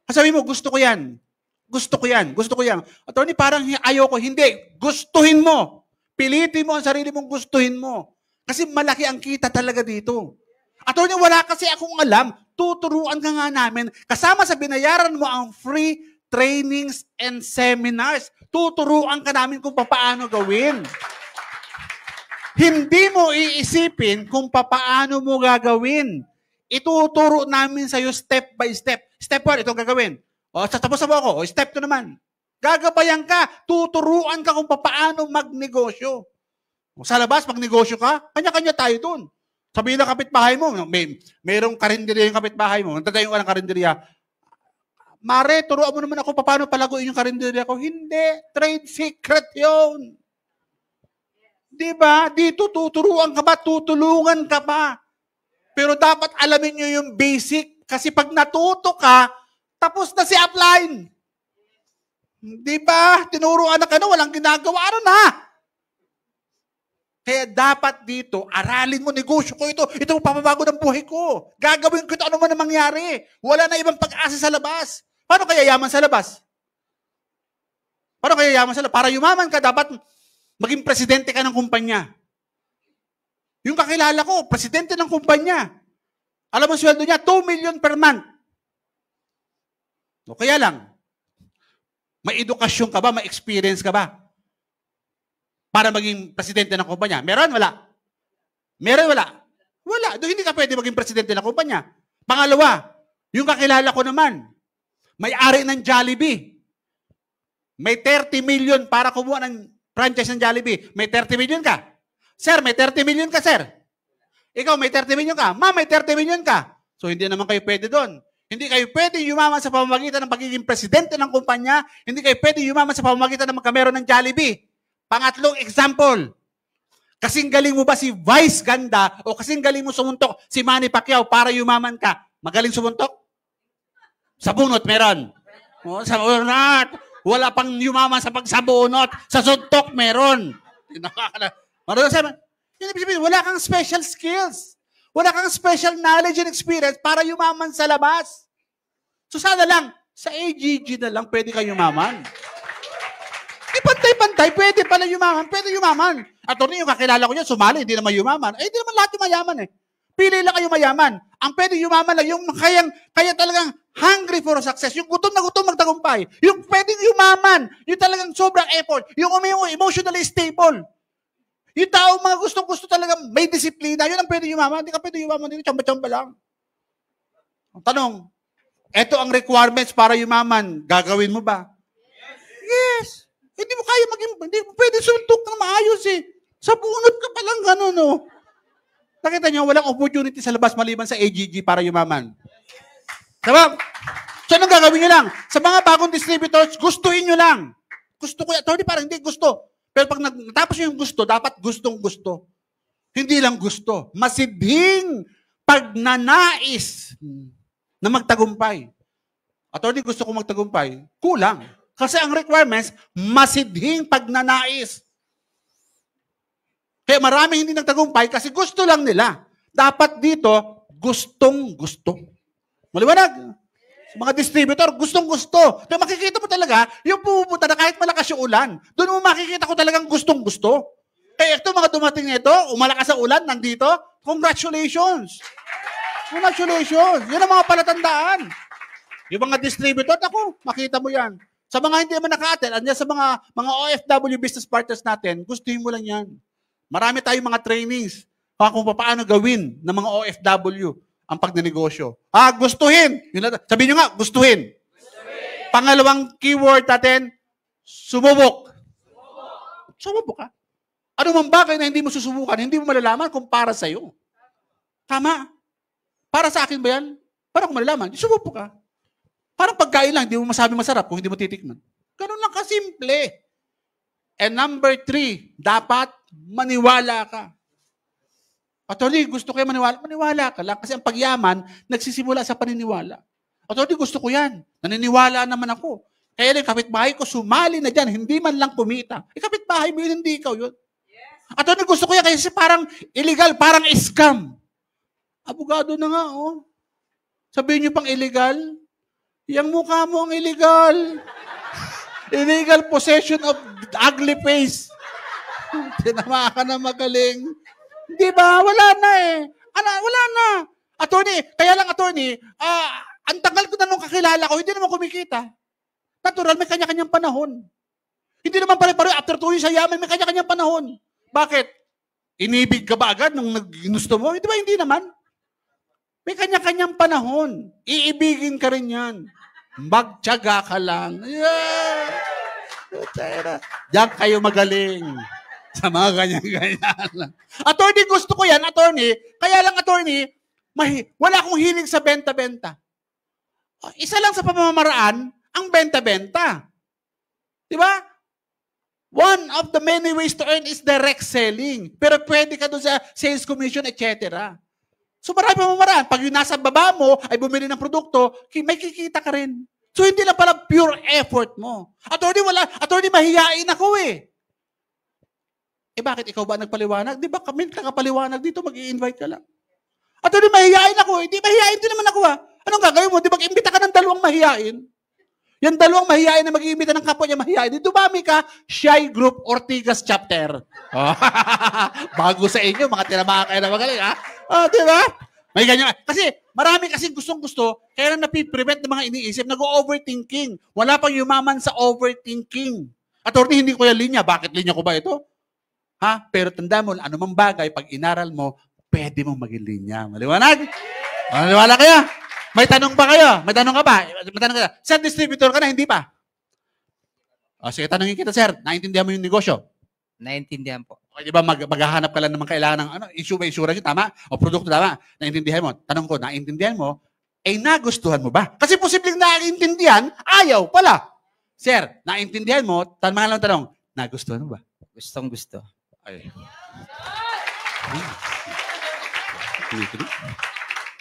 Sabi mo, gusto ko yan. Gusto ko yan. Gusto ko yan. Attorney, parang ayoko. Hindi. Gustuhin mo. Pilitin mo ang sarili mong gustuhin mo. Kasi malaki ang kita talaga dito. Attorney, wala kasi akong alam. Tuturuan ka nga namin. Kasama sa binayaran mo ang free trainings and seminars. Tuturuan ka namin kung paano gawin. Hindi mo iisipin kung paano mo gagawin. Ituturo namin sa'yo step by step. Step 1, ito gagawin. O, tapos na ako. O, step 2 naman. Gagabayan ka. Tuturuan ka kung paano magnegosyo. O, sa labas, magnegosyo ka, kanya-kanya tayo dun. Sabihin na kapitbahay mo, mayroong karinderya yung kapitbahay mo, nagtatayo ka ng karinderya, Mare, turuan mo naman ako paano palaguin yung karinderya ko. Hindi. Trade secret yun. Diba? Dito tuturuan ka ba? Tutulungan ka ba? Pero dapat alamin nyo yung basic. Kasi pag natuto ka, tapos na si upline. Diba? Tinuruan na ka na, walang ginagawa. Ano na? Kaya dapat dito, aralin mo, negosyo ko ito. Ito papabago ng buhay ko. Gagawin ko ito, ano man ang mangyari. Wala na ibang pag-asa sa labas. Paano kaya yaman sa labas? Paano kaya yaman sa labas? Para yumaman ka, dapat maging presidente ka ng kumpanya. Yung kakilala ko, presidente ng kumpanya. Alam mo sweldo niya, 2 million per month. O kaya lang, may edukasyon ka ba? May experience ka ba? Para maging presidente ng kumpanya. Meron? Wala? Meron? Wala? Wala. Doon hindi ka pwede maging presidente ng kumpanya. Pangalawa, yung kakilala ko naman, may-ari ng Jollibee. May 30 million para kumuha ng franchise ng Jollibee. May 30 million ka. Sir, may 30 million ka, sir. Ikaw, may 30 million ka. Ma'am, may 30 million ka. So, hindi naman kayo pwede doon. Hindi kayo pwede yumaman sa pamamagitan ng pagiging presidente ng kumpanya. Hindi kayo pwede yumaman sa pamamagitan ng magkameron ng Jollibee. Pangatlong example, kasing galing mo ba si Vice Ganda o kasing galing mo sumuntok si Manny Pacquiao para yumaman ka? Magaling sumuntok? Sa bunot meron. O, sa bunot. Wala pang yumaman sa pagsabunot. Sa suntok meron. Wala kang special skills. Wala kang special knowledge and experience para yumaman sa labas. So sana lang, sa AGG na lang pwede kayo yumaman. Pantay-pantay, pwede pala yumaman, pwede yumaman. Attorney, yung kakilala ko niya, sumali, hindi naman yumaman. Eh, hindi naman lahat yung mayaman eh. Pili lang kayo mayaman. Ang pwede yumaman lang, yung kaya talagang hungry for success, yung gutom na gutom magtagumpay, yung pwedeng yumaman, yung talagang sobrang effort, yung emotionally stable. Yung tao, mga gustong-gusto talagang may disiplina, yun ang pwede yumaman. Hindi ka pwede yumaman, hindi tsamba-tsamba lang. Ang tanong, eto ang requirements para yumaman, gagawin mo ba? Yes. Hindi mo kaya hindi mo pwede suntok ng maayos eh. Sa bunot ka palang gano'n, no? Nakita niyo, walang opportunity sa labas maliban sa AGG para yumaman. Diba? So, anong gagawin nyo lang? Sa mga bagong distributors, gustuhin nyo lang. Gusto ko, attorney, parang hindi gusto. Pero pag natapos nyo yung gusto, dapat gustong-gusto. Hindi lang gusto. Masidhing pagnanais na magtagumpay. Attorney, gusto ko magtagumpay. Kulang. Kasi ang requirements, masidhing pagnanais. Kaya maraming hindi nagtagumpay kasi gusto lang nila. Dapat dito, gustong-gusto. Maliwanag. Mga distributor, gustong-gusto. Kaya makikita mo talaga, yung pumupunta na kahit malakas yung ulan, doon mo makikita ko talagang gustong-gusto. Kaya ito, mga dumating nito, umalakas ang ulan, nandito, congratulations. Congratulations. Yun ang mga palatandaan. Yung mga distributor, ako, makita mo yan. Sa mga hindi naman naka-attend, andyan sa mga OFW business partners natin, gustuhin mo lang yan. Marami tayong mga trainings kung paano gawin ng mga OFW ang pagnenegosyo. Gustuhin. Sabihin nyo nga, gustuhin. Pangalawang keyword natin, sumubok. Sumubok ka. Ano mang bagay na hindi mo susubukan, hindi mo malalaman kung para sa'yo. Tama. Para sa akin ba yan? Para kung malalaman, sumubok ka. Parang pagkain lang, hindi mo masabi masarap kung hindi mo titikman. Ganun lang kasimple. And number 3, dapat maniwala ka. Attorney, gusto ko yan maniwala. Maniwala ka lang kasi ang pagyaman, nagsisimula sa paniniwala. Attorney, gusto ko yan. Naniniwala naman ako. Kaya yung kapitbahay ko, sumali na dyan, hindi man lang kumita. Kapitbahay mo yun, hindi ikaw yun. Attorney, gusto ko yan kasi parang illegal, parang scam. Abogado na nga, oh. Sabihin niyo pang illegal? Yang mukha mo ang illegal. Illegal possession of ugly face. Tinama ka na magaling. Di ba? Wala na eh. Wala na. Attorney, kaya lang attorney, ang tagal ko na nung kakilala ko, hindi naman kumikita. Natural, may kanya-kanyang panahon. Hindi naman pare-pare, after 2 years sa yaman, may kanya-kanyang panahon. Bakit? Inibig ka ba agad nung ginusto mo? Di ba? Hindi naman. May kanya-kanyang panahon. Iibigin ka rin yan. Magtiyaga ka lang. Yeah! Diyan kayo magaling. Sa mga ganyan-ganyan. Attorney, gusto ko yan, attorney. Kaya lang, attorney, wala akong hiling sa benta-benta. Isa lang sa pamamaraan, ang benta-benta. Di ba? One of the many ways to earn is direct selling. Pero pwede ka doon sa sales commission, etc. So marami pamamaraan. Pag yung nasa baba mo ay bumili ng produkto, may kikita ka rin. So hindi lang pala pure effort mo. Attorney, mahihain ako eh. Bakit ikaw ba nagpaliwanag? Di ba kami nakapaliwanag dito, mag-i-invite ka lang. Attorney, mahihain ako eh. Di mahihain din naman ako ah. Anong gagawin mo? Di mag-imbita ka ng 2 mahihain? Yung 2 mahihain na mag-iimbita ng kapwa niya mahihain, di dumami ka, Shy Group Ortigas Chapter. Bago sa inyo, mga tinamaan kayo na magaling ha. Di ba? May ganyan. Kasi marami kasi gustong-gusto, kaya na napiprevent ng mga iniisip, nag-overthinking. Wala pang yumaman sa overthinking. Attorney, hindi ko yung linya. Bakit linya ko ba ito? Pero tanda mo, anumang bagay, pag inaral mo, pwede mong maging linya. Maliwanag? Maliwanag kaya? May tanong pa kayo? May tanong ka ba? May tanong ka na. Sir, distributor ka na, hindi pa? Sige, tanongin kita, sir. Naintindihan mo yung negosyo? Naintindihan po. Okay, di ba maghahanap ka lang naman kailangan ng issue by insurance, tama? O produkto, tama? Naintindihan mo? Tanong ko, naintindihan mo? Nagustuhan mo ba? Kasi posibleng naintindihan, ayaw pala. Sir, naintindihan mo? Mga lang tanong, nagustuhan mo ba? Gustong gusto. Ay.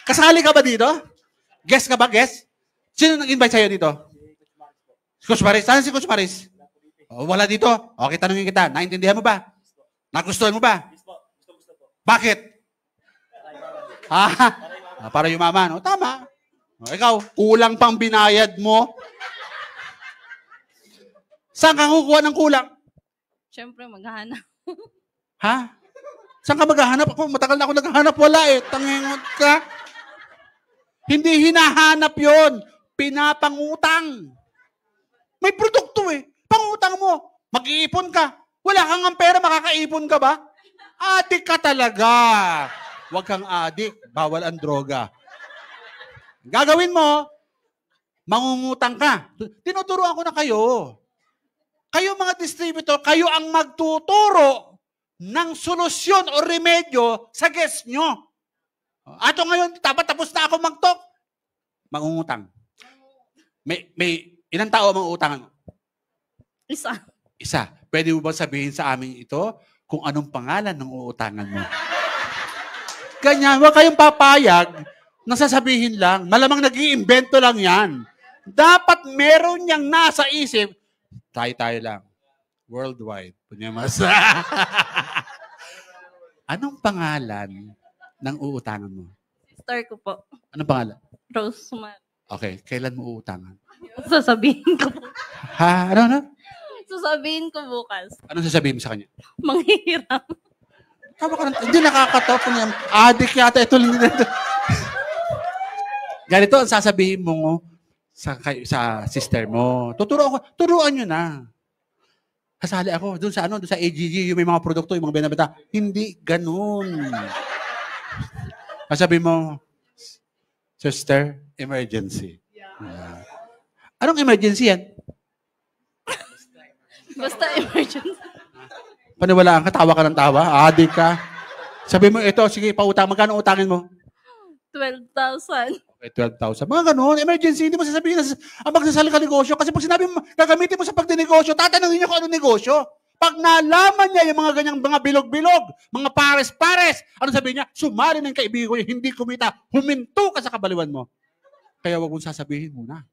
Kasali ka ba dito? Guest ka ba? Guest? Sino nag-invite sa'yo dito? Coach Maris. Saan si Coach Maris? Wala dito. Okay, tanongin kita. Naintindihan mo ba? Nagustuhan mo ba? Bakit? Para yumaman. Tama. Ikaw, kulang pang binayad mo. Saan ka kukuha ng kulang? Siyempre, maghahanap. Saan ka maghahanap? Ako, matagal na ako naghahanap. Wala eh. Tangingot ka. Hindi hinahanap yon, pinapangutang. May produkto eh. Pangutang mo. Mag-iipon ka. Wala kang ang pera, makakaipon ka ba? Adik ka talaga. Huwag kang adik. Bawal ang droga. Gagawin mo, mangungutang ka. Tinuturuan ko na kayo. Kayo mga distributor, kayo ang magtuturo ng solusyon o remedyo sa guest nyo. Ato ngayon, tapos na ako mag-talk. Mangungutang. May ilang tao manguutangan mo? Isa. Pwede mo ba sabihin sa amin ito kung anong pangalan ng uutangan mo? Ganyan, huwag kayong papayag na sasabihin lang. Malamang nag-iimbento lang yan. Dapat meron niyang nasa isip, tayo lang. Worldwide. Punyamas. Anong pangalan ng uutangan mo? Sister ko po. Anong pangalan? Rosemary. Okay. Kailan mo uutangan? Sasabihin ko po. Ano? Sasabihin ko bukas. Anong sasabihin mo sa kanya? Manghihiram. Tama ka hindi nakakatawa niya. Adik yata ito. Ganito ang sasabihin mo sa sister mo. Turuan nyo na. Kasali ako doon sa AGG, yung may mga produkto, yung mga binabenta. Hindi ganun. Sabi mo, sister, emergency. Anong emergency yan? Basta emergency. Paniwalaan ka, tawa ka ng tawa, adik ka. Sabi mo, ito, sige, pautang. Magkano utangin mo? 12,000. Okay, 12,000. Mga ganun, emergency, hindi mo sasabihin na ang magsasali ka negosyo. Kasi pag sinabi mo, gagamitin mo sa pagdinegosyo, tatanungin niya kung anong negosyo. Pag nalaman niya yung mga ganyang mga bilog-bilog, mga pares-pares, ano sabihin niya? Sumali ng kaibigan ko niya, hindi kumita, huminto ka sa kabaliwan mo. Kaya wag mong sasabihin muna.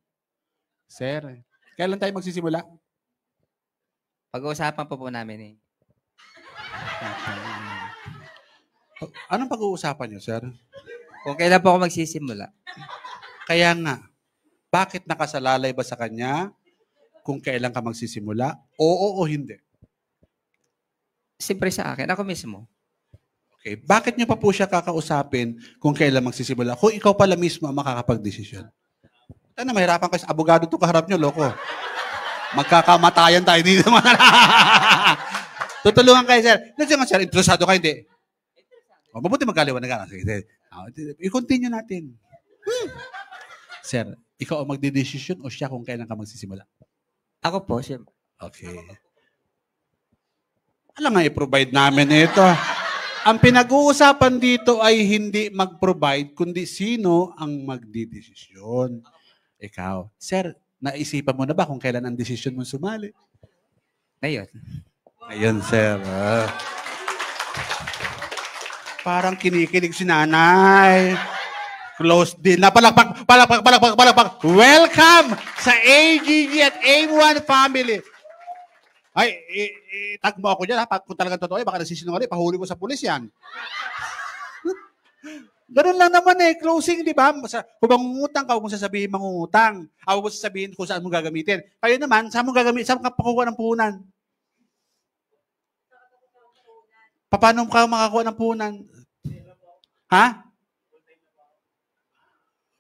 Sir, kailan tayo magsisimula? Pag-uusapan po namin eh. Anong pag-uusapan niyo, sir? Kung kailan po ako magsisimula. Kaya nga, bakit nakasalalay ba sa kanya kung kailan ka magsisimula? Oo o hindi? Siyempre sa akin, ako mismo. Okay. Bakit niyo pa po siya kakausapin kung kailan magsisimula? Kung ikaw pala mismo ang makakapag-desisyon. Ano, mahirapan kayo sa abogado to kaharap niyo, loko. Magkakamatayan tayo dito. Tutulungan kayo, sir. Hindi naman, sir, interesado kayo, hindi. O, mabuti magkaliwanagan. Sige, i-continue natin. Sir, ikaw ang magdidesisyon o siya kung kailan ka magsisimula? Ako po, siyempre. Okay. Alam nga, i-provide namin ito. Ang pinag-uusapan dito ay hindi mag-provide, kundi sino ang magdidesisyon. Ikaw. Sir, naisipan mo na ba kung kailan ang desisyon mo sumali? Ngayon. Ayun, sir. Parang kinikilig si nanay. Close din. Palakpak. Welcome sa AGG at AIM1 family. Ay, tag mo ako dyan, ha? Kung talagang totoo, baka nagsisinungaling, pahuli mo sa pulis yan. Ganun lang naman eh, closing, di ba? Kung mangungutang ka, huwag mo sasabihin mangungutang. Huwag mo sasabihin kung saan mo gagamitin. Kayo naman, saan mo gagamitin? Saan ka pakuha ng puhunan? Paano ka makakuha ng puhunan? Ha?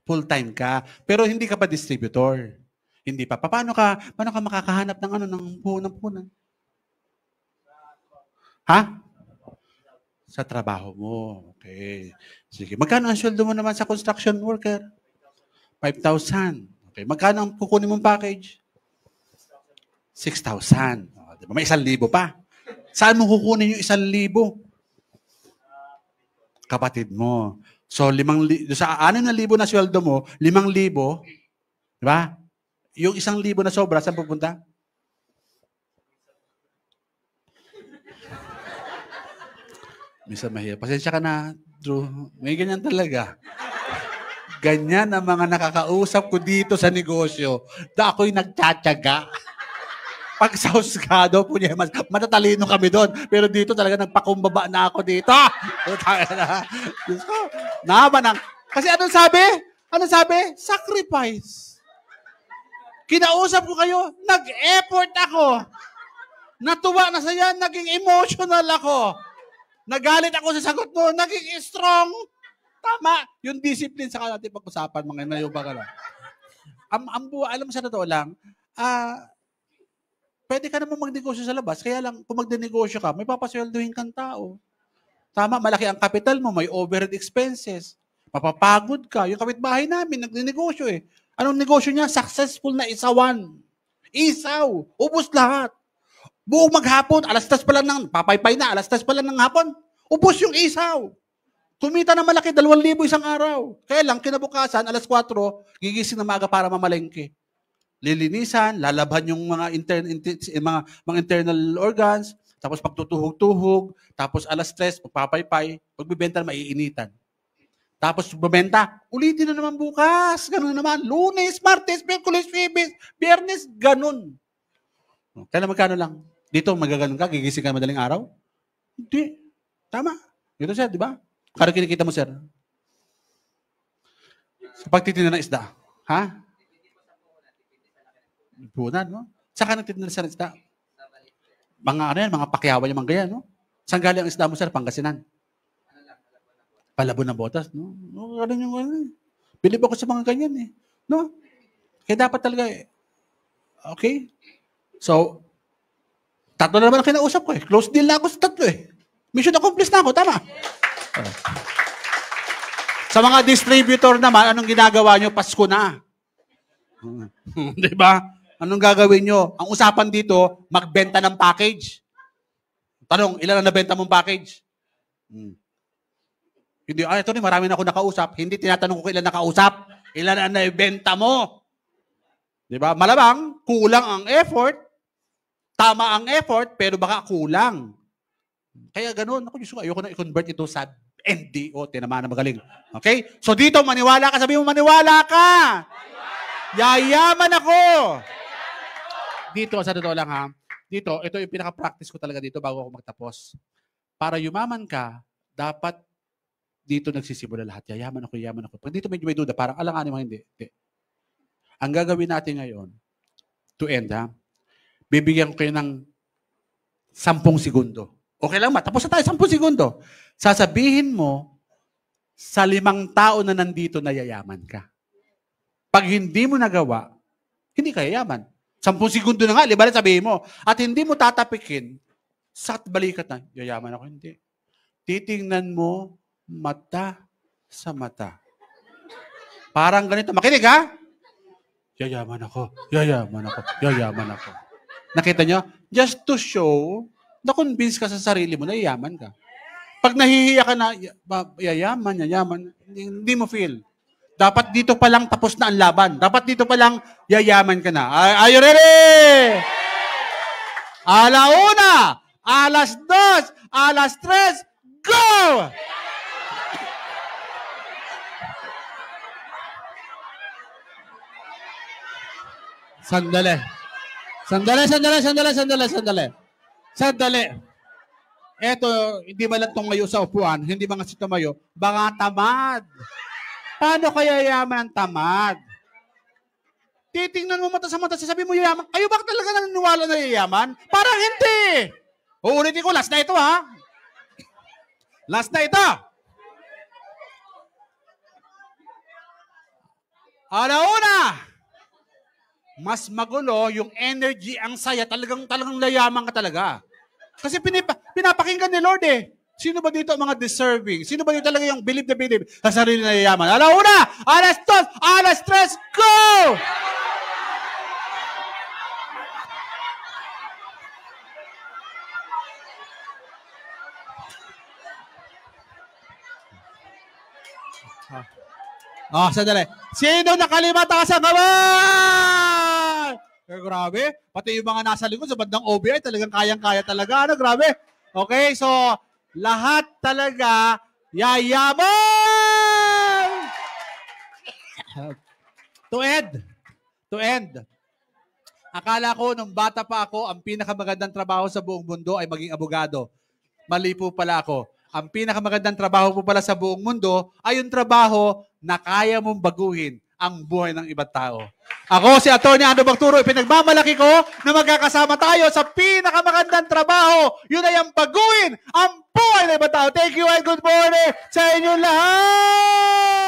Full-time ka. Pero hindi ka pa distributor. Hindi pa. Paano ka makakahanap ng puhunan? Ha? Sa trabaho mo. Okay. Sige. Magkano ang sweldo mo naman sa construction worker? 5,000. Okay. Magkano ang kukunin mong package? 6,000. Oh, diba? May 1,000 pa. Saan mo kukunin yung 1,000? Kapatid mo. So, sa 6,000 na sweldo mo, 5,000, di ba? Yung 1,000 na sobra, saan pupunta? Misa mahirap. Pasensya ka na, Drew. May ganyan talaga. Ganyan ang mga nakakausap ko dito sa negosyo. Ako'y nagtsatsaga. Pag sa husgado po niya, matatalino kami doon. Pero dito talaga nagpakumbaba na ako dito. Kasi anong sabi? Anong sabi? Sacrifice. Kinausap ko kayo, nag-effort ako. Natuwa na saya, naging emotional ako. Nagalit ako sa sagot mo, naging strong. Tama. Yung discipline sa natin pag-usapan, mga nayuba ka lang. Alam mo sa totoo lang, pwede ka naman magnegosyo sa labas, kaya lang kung magnegosyo ka, may papasweldohin kang tao. Tama, malaki ang capital mo, may overhead expenses. Mapapagod ka. Yung kapitbahay namin, nagnegosyo eh. Anong negosyo niya? Successful na isawan. Isaw. Ubus lahat. Buong maghapon, alas 10 pa lang papaypay na, alas 10 pa lang ng hapon. Ubus yung isaw. Kumita na malaki, 2,000 isang araw. Kaya lang, kinabukasan, alas 4, gigising na maaga para mamalengke. Lilinisan, lalabhan yung mga internal organs, tapos pagtutuhog-tuhog, tapos alas 3, pagpapaypay, pagbibenta na maiinitan. Tapos bumenta, ulitin na naman bukas. Ganun naman. Lunes, Martes, Miyerkules, Huwebes, Biyernes, ganun. Kaya magkano lang? Dito, magaganon ka? Gigising ka madaling araw? Hindi. Tama. Ito, sir, di ba? Kaya kinikita mo, sir. Sa pagtitinda ng isda. Ha? Punan, no? Saka nagtitinda ng isda. Mga pakyawan yung mga ganyan, no? Saan galing ang isda mo, sir? Pangasinan. Palabo ng botas, no? No, ano yung ano? Bilib ako sa mga ganyan, eh. No? Kaya dapat talaga, eh. Okay? So, 3 na naman ang kinausap ko, eh. Close deal na ako sa 3, eh. Mission accomplished na ako, tama? Sa mga distributor naman, anong ginagawa nyo? Pasko na. Di ba? Anong gagawin nyo? Ang usapan dito, magbenta ng package. Tanong, ilan ang nabenta mong package? Hindi, ito rin, marami na ako nakausap. Hindi tinatanong ko kung ilan nakausap. Ilan ang naibenta mo? Di ba? Malamang, kulang ang effort. Tama ang effort, pero baka kulang. Kaya ganun. Ako, Diyos ko, ayoko na i-convert ito sa NDO. Tinamaan na magaling. Okay? So dito, maniwala ka. Sabi mo, maniwala ka. Yayaman ako. Dito, sa totoo lang ha. Dito, ito yung pinaka-practice ko talaga dito bago ako magtapos. Para yumaman ka, dapat dito nagsisimula lahat. Yayaman ako, yayaman ako. Pag dito medyo may duda, parang alanganin mo, hindi. Ang gagawin natin ngayon, to end ha, bibigyan ko kayo ng 10 segundo. Okay lang ba? Tapos na tayo, 10 segundo. Sasabihin mo sa 5 tao na nandito na yayaman ka. Pag hindi mo nagawa, hindi ka yayaman. 10 segundo na nga, libalit sabihin mo. At hindi mo tatapikin, sa balikat na, yayaman ako, hindi. Titingnan mo mata sa mata. Parang ganito. Makinig ha? Yayaman ako, yayaman ako, yayaman ako. Nakita nyo? Just to show, na-convince ka sa sarili mo na yayaman ka. Pag nahihiya ka na, yayaman, hindi mo feel. Dapat dito pa lang tapos na ang laban. Dapat dito pa lang yayaman ka na. Are you ready? Alauna, alas 2, alas 3, go! Sandali. Eto, hindi ba lang tumayo sa upuan, hindi ba nga si tumayo, baka tamad. Paano kaya yaman ang tamad? Titingnan mo mata sa mata, sasabihin mo yayaman. Kayo ba talaga naniniwala na yayaman? Parang hindi. Uulitin ko, last na ito ha. Last na ito. Alauna. Mas magulo, yung energy, ang saya, talagang layaman ka talaga. Kasi pinapakinggan ni Lord eh. Sino ba dito ang mga deserving? Sino ba dito talaga yung believe sa sarili na yayaman? Alauna, alas 2, alas 3, go! Sandali. Sino nakalima taas ang kamay? Grabe. Pati yung mga nasa likod sa bandang OBI, talagang kayang-kaya talaga. Grabe. Okay, so lahat talaga yayaman! To end. Akala ko nung bata pa ako, ang pinakamagandang trabaho sa buong mundo ay maging abogado. Mali po pala ako. Ang pinakamagandang trabaho po pala sa buong mundo ay yung trabaho na kaya mong baguhin ang buhay ng ibang tao. Ako, si Atty. Ando Bagturo, ipinagmamalaki ko na magkakasama tayo sa pinakamagandang trabaho. Yun ay ang baguhin ang buhay ng ibang tao. Thank you and good morning sa inyong lahat!